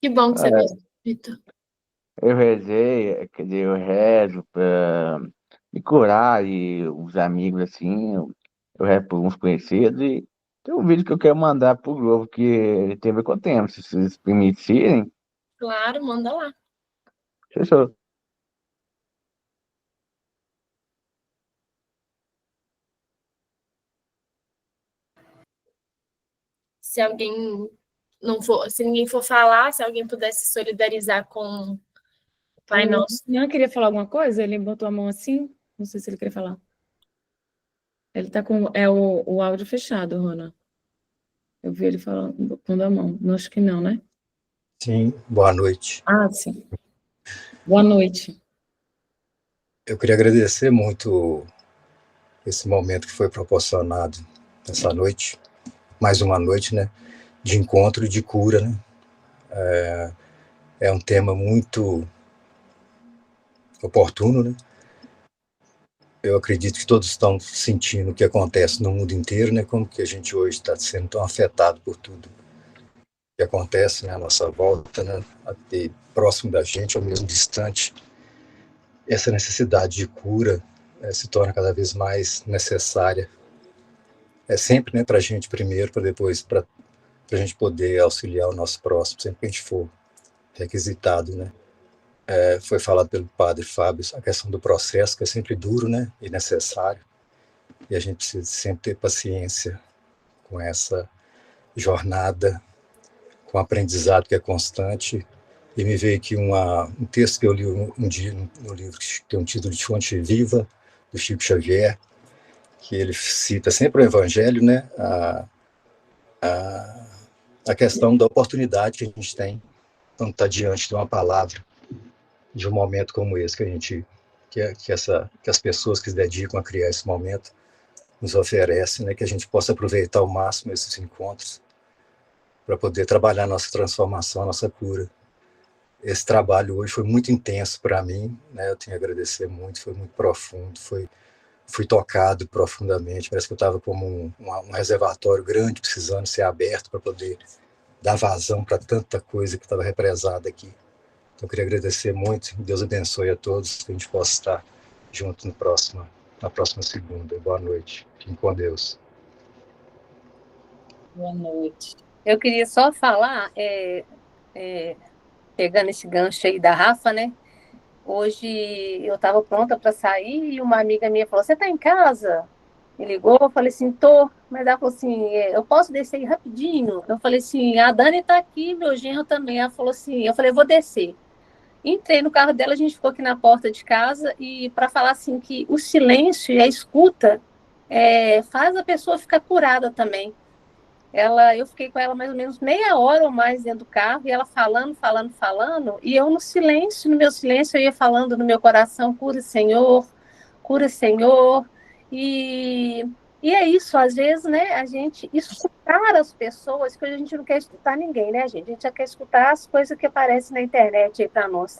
Que bom que você É, gostou, Vitor. eu rezei, quer dizer, eu rezo para me curar e os amigos, assim, eu rezo por uns conhecidos e tem um vídeo que eu quero mandar pro Globo que tem a ver com o tema. Se vocês permitirem, Claro, manda lá. fechou. Se alguém não for, se ninguém for falar, se alguém pudesse se solidarizar com o Pai O Nosso. Ian queria falar alguma coisa? Ele botou a mão assim? Não sei se ele queria falar. Ele tá com o áudio fechado, Rona. Eu vi ele falando, pondo a mão. Não, acho que não, né? Sim, boa noite. Ah, sim. Boa noite. Eu queria agradecer muito esse momento que foi proporcionado essa noite, mais uma noite, né, de encontro e de cura, né? É um tema muito oportuno, né? Eu acredito que todos estão sentindo o que acontece no mundo inteiro, né? Como que a gente hoje está sendo tão afetado por tudo que acontece, né, à nossa volta, né? Até próximo da gente, ou mesmo distante. Essa necessidade de cura se torna cada vez mais necessária. É sempre, né, para a gente primeiro, para depois, para a gente poder auxiliar o nosso próximo, sempre que a gente for requisitado, né? Foi falado pelo padre Fábio a questão do processo, que é sempre duro, né, e necessário, e a gente precisa sempre ter paciência com essa jornada, com o aprendizado que é constante. E me veio aqui um texto que eu li um dia no livro que tem um título de Fonte Viva, do Chico Xavier, que ele cita sempre o Evangelho, né, a questão da oportunidade que a gente tem quando está diante de uma palavra, de um momento como esse que as pessoas que se dedicam a criar esse momento nos oferecem, né, que a gente possa aproveitar ao máximo esses encontros para poder trabalhar nossa transformação, nossa cura. Esse trabalho hoje foi muito intenso para mim, né? Eu tenho a agradecer muito, foi muito profundo, fui tocado profundamente, parece que eu estava como um reservatório grande, precisando ser aberto para poder dar vazão para tanta coisa que estava represada aqui. Então eu queria agradecer muito, Deus abençoe a todos, que a gente possa estar junto na próxima segunda. Boa noite, fiquem com Deus. Boa noite. Eu queria só falar, pegando esse gancho aí da Rafa, né? Hoje eu estava pronta para sair e uma amiga minha falou: Você está em casa? Me ligou, eu falei assim: Tô. Mas ela falou assim: Eu posso descer aí rapidinho? Eu falei assim: A Dani está aqui, meu genro também. Ela falou assim: Eu falei: Vou descer. Entrei no carro dela, a gente ficou aqui na porta de casa e para falar assim que o silêncio e a escuta faz a pessoa ficar curada também. Eu fiquei com ela mais ou menos meia hora ou mais dentro do carro, e ela falando, falando, falando, e eu no silêncio, no meu silêncio, eu ia falando no meu coração: cura, Senhor, e, e é isso, às vezes, né, a gente escutar as pessoas, que a gente não quer escutar ninguém, né, gente? A gente já quer escutar as coisas que aparecem na internet aí para nós.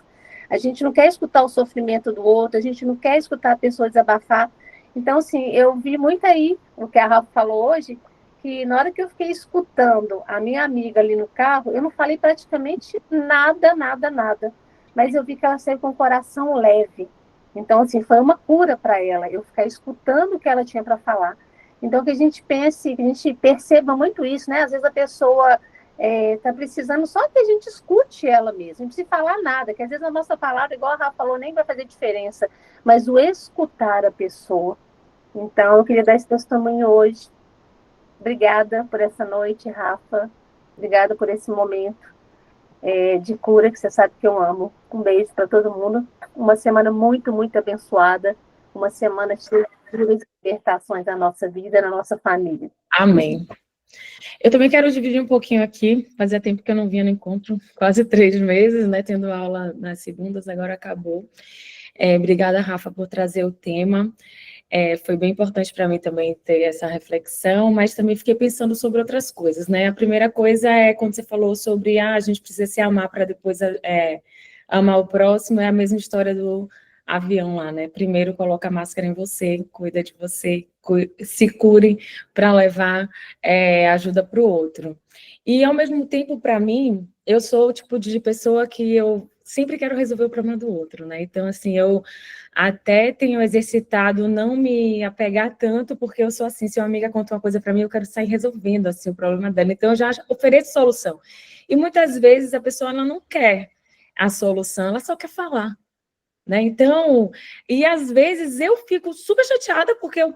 A gente não quer escutar o sofrimento do outro, a gente não quer escutar a pessoa desabafar. Então, assim, eu vi muito aí o que a Rafa falou hoje, que na hora que eu fiquei escutando a minha amiga ali no carro, eu não falei praticamente nada, nada, nada. Mas eu vi que ela saiu com o coração leve. Então, assim, foi uma cura para ela, eu ficar escutando o que ela tinha para falar. Então, que a gente pense, que a gente perceba muito isso, né? Às vezes a pessoa está precisando só que a gente escute ela mesma, não precisa falar nada, que às vezes a nossa palavra, igual a Rafa falou, nem vai fazer diferença, mas o escutar a pessoa. Então, eu queria dar esse testemunho hoje. Obrigada por essa noite, Rafa. Obrigada por esse momento de cura, que você sabe que eu amo. Um beijo para todo mundo. Uma semana muito, muito abençoada. Uma semana cheia de libertações na nossa vida, na nossa família. Amém. Eu também quero dividir um pouquinho aqui. Fazia tempo que eu não vinha no encontro, quase 3 meses, né? Tendo aula nas segundas, agora acabou. Obrigada, Rafa, por trazer o tema. Foi bem importante para mim também ter essa reflexão, mas também fiquei pensando sobre outras coisas, né? A primeira coisa é quando você falou sobre a gente precisa se amar para depois amar o próximo, é a mesma história do avião lá, né? Primeiro coloca a máscara em você, cuida de você, se cure para levar ajuda para o outro. E, ao mesmo tempo, para mim, eu sou o tipo de pessoa que eu sempre quero resolver o problema do outro, né? Então, assim, eu até tenho exercitado não me apegar tanto, porque eu sou assim, se uma amiga conta uma coisa para mim, eu quero sair resolvendo, assim, o problema dela. Então, eu já ofereço solução. E muitas vezes a pessoa ela não quer a solução, ela só quer falar, né? Então, e às vezes eu fico super chateada, porque eu,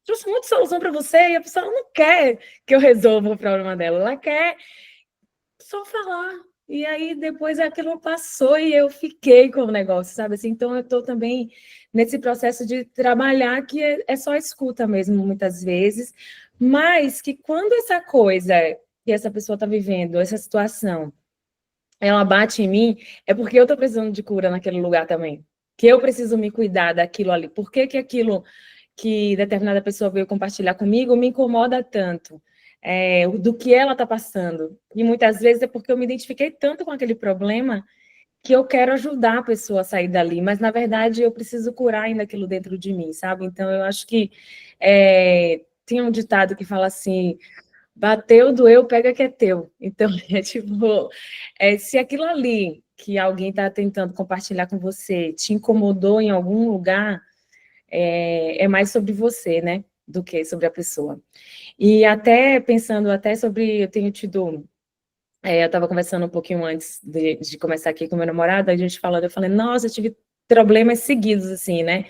trouxe muita solução para você, e a pessoa não quer que eu resolva o problema dela, ela quer só falar. E aí, depois aquilo passou e eu fiquei com o negócio, sabe? Assim, então, eu estou também nesse processo de trabalhar que é só escuta mesmo, muitas vezes, mas que quando essa coisa que essa pessoa está vivendo, essa situação, ela bate em mim, é porque eu estou precisando de cura naquele lugar também. Que eu preciso me cuidar daquilo ali. Por que aquilo que determinada pessoa veio compartilhar comigo me incomoda tanto? Do que ela está passando. E muitas vezes é porque eu me identifiquei tanto com aquele problema que eu quero ajudar a pessoa a sair dali, mas na verdade eu preciso curar ainda aquilo dentro de mim, sabe? Então eu acho que tem um ditado que fala assim: bateu, doeu, pega que é teu. Então, tipo, se aquilo ali que alguém está tentando compartilhar com você te incomodou em algum lugar, é mais sobre você, né? Do que sobre a pessoa. E até pensando até sobre, eu tenho tido, eu estava conversando um pouquinho antes de começar aqui com meu namorado, a gente falando, eu falei, nossa, eu tive problemas seguidos, assim, né?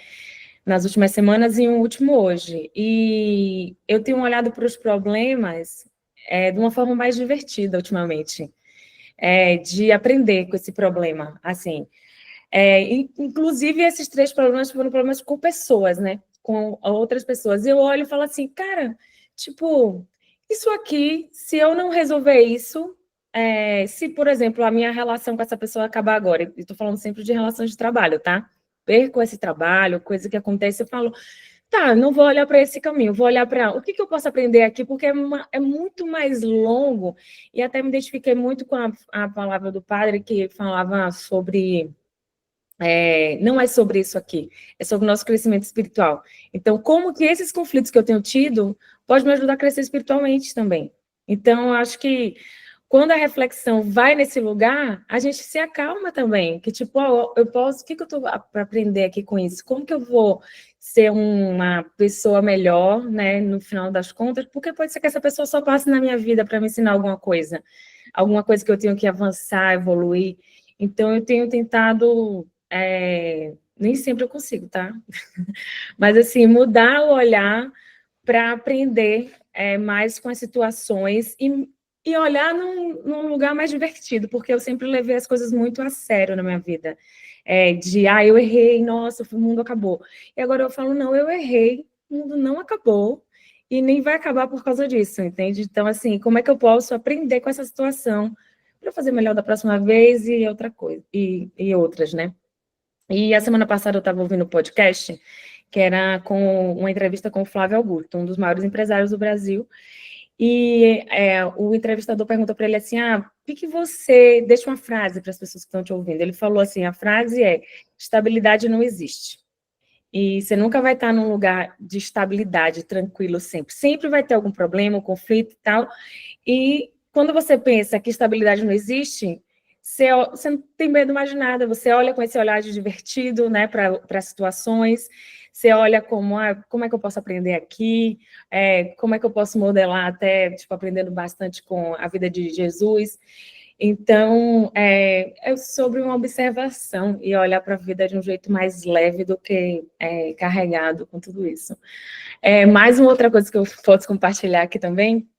Nas últimas semanas e um último hoje. E eu tenho olhado para os problemas de uma forma mais divertida ultimamente, de aprender com esse problema, assim. Inclusive, esses 3 problemas foram problemas com pessoas, né? Com outras pessoas. E eu olho e falo assim, cara, tipo, isso aqui, se eu não resolver isso, se, por exemplo, a minha relação com essa pessoa acabar agora, e estou falando sempre de relação de trabalho, tá? Perco esse trabalho, coisa que acontece, eu falo, tá, não vou olhar para esse caminho, vou olhar para o que eu posso aprender aqui, porque é muito mais longo, e até me identifiquei muito com a palavra do padre que falava sobre... não é sobre isso aqui, é sobre o nosso crescimento espiritual. Então, como que esses conflitos que eu tenho tido pode me ajudar a crescer espiritualmente também. Então, eu acho que quando a reflexão vai nesse lugar, a gente se acalma também, que tipo, eu posso, o que eu estou para aprender aqui com isso? Como que eu vou ser uma pessoa melhor, né, no final das contas? Porque pode ser que essa pessoa só passe na minha vida para me ensinar alguma coisa que eu tenho que avançar, evoluir. Então, eu tenho tentado nem sempre eu consigo, tá? Mas, assim, mudar o olhar para aprender mais com as situações e olhar num lugar mais divertido, porque eu sempre levei as coisas muito a sério na minha vida. Eu errei, nossa, o mundo acabou. E agora eu falo, não, eu errei, o mundo não acabou e nem vai acabar por causa disso, entende? Então, assim, como é que eu posso aprender com essa situação para fazer melhor da próxima vez e outra coisa, e outras, né? E a semana passada eu estava ouvindo um podcast que era com uma entrevista com o Flávio Augusto, um dos maiores empresários do Brasil, e o entrevistador perguntou para ele assim, o que você... Deixa uma frase para as pessoas que estão te ouvindo. Ele falou assim, a frase é, estabilidade não existe. E você nunca vai estar num lugar de estabilidade, tranquilo sempre. Sempre vai ter algum problema, um conflito e tal. E quando você pensa que estabilidade não existe, você não tem medo mais de nada. Você olha com esse olhar de divertido, né, para situações. Você olha como é que eu posso aprender aqui, como é que eu posso modelar até, tipo, aprendendo bastante com a vida de Jesus. Então, é sobre uma observação e olhar para a vida de um jeito mais leve do que carregado com tudo isso. Mais uma outra coisa que eu posso compartilhar aqui também,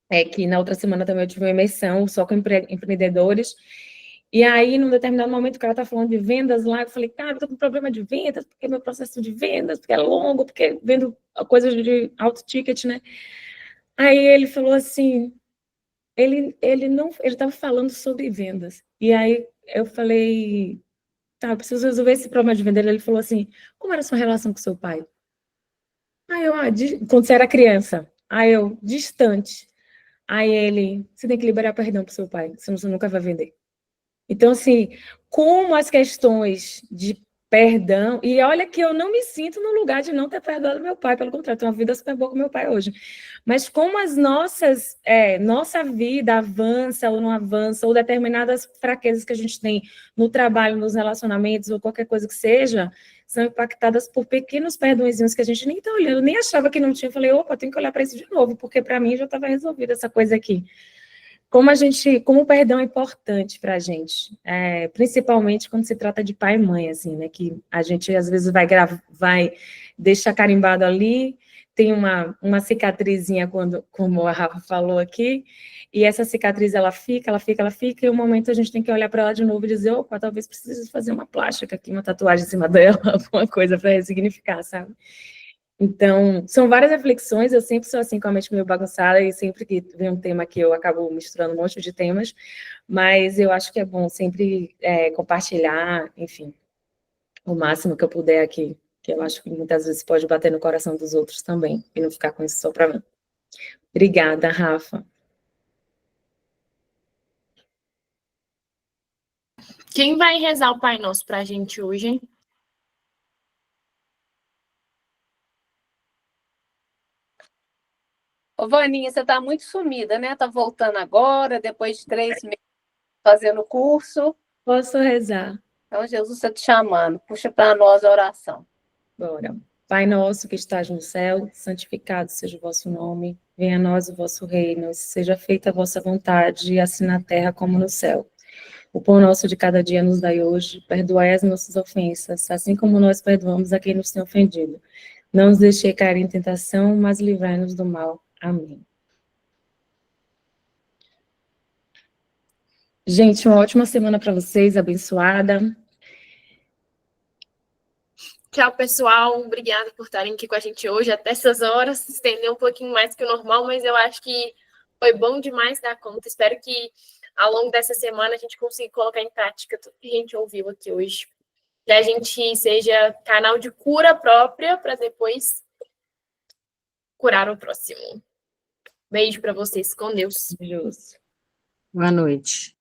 é que na outra semana também eu tive uma imersão só com empreendedores, e aí, num determinado momento, o cara tá falando de vendas lá, eu falei, cara, eu tô com problema de vendas, porque meu processo de vendas, porque é longo, porque vendo coisas de alto ticket, né? Aí ele falou assim, ele estava falando sobre vendas, e aí eu falei, tá, eu preciso resolver esse problema de venda. Ele falou assim, como era a sua relação com seu pai? Aí eu, quando você era criança, aí eu, distante. Aí ele, você tem que liberar perdão para o seu pai, senão você nunca vai vender. Então, assim, como as questões de perdão, e olha que eu não me sinto no lugar de não ter perdoado meu pai, pelo contrário, tenho uma vida super boa com meu pai hoje. Mas como as nossa vida avança ou não avança, ou determinadas fraquezas que a gente tem no trabalho, nos relacionamentos, ou qualquer coisa que seja, são impactadas por pequenos perdõezinhos que a gente nem está olhando, nem achava que não tinha. Eu falei, opa, tenho que olhar para isso de novo, porque para mim já estava resolvida essa coisa aqui. Como o perdão é importante para a gente, principalmente quando se trata de pai e mãe, assim, né, que a gente às vezes vai deixar carimbado ali, tem uma cicatrizinha, como a Rafa falou aqui, e essa cicatriz ela fica, e um momento a gente tem que olhar para ela de novo e dizer, opa, talvez precise fazer uma plástica aqui, uma tatuagem em cima dela, alguma coisa para ressignificar, sabe? Então, são várias reflexões, eu sempre sou assim com a mente meio bagunçada, e sempre que vem um tema que eu acabo misturando um monte de temas, mas eu acho que é bom sempre compartilhar, enfim, o máximo que eu puder aqui, que eu acho que muitas vezes pode bater no coração dos outros também, e não ficar com isso só para mim. Obrigada, Rafa. Quem vai rezar o Pai Nosso para a gente hoje, hein? Ô, Vaninha, você está muito sumida, né? Está voltando agora, depois de 3 meses fazendo curso. Posso rezar? Então, Jesus está te chamando. Puxa para nós a oração. Bora. Pai nosso que estás no céu, santificado seja o vosso nome. Venha a nós o vosso reino. Seja feita a vossa vontade, assim na terra como no céu. O pão nosso de cada dia nos dai hoje. Perdoai as nossas ofensas, assim como nós perdoamos a quem nos tem ofendido. Não nos deixei cair em tentação, mas livrai-nos do mal. Amém. Gente, uma ótima semana para vocês, abençoada. Tchau, pessoal. Obrigada por estarem aqui com a gente hoje, até essas horas. Estendeu um pouquinho mais que o normal, mas eu acho que foi bom demais dar conta. Espero que ao longo dessa semana a gente consiga colocar em prática tudo que a gente ouviu aqui hoje. Que a gente seja canal de cura própria para depois curar o próximo. Beijo para vocês. Com Deus. Deus. Boa noite.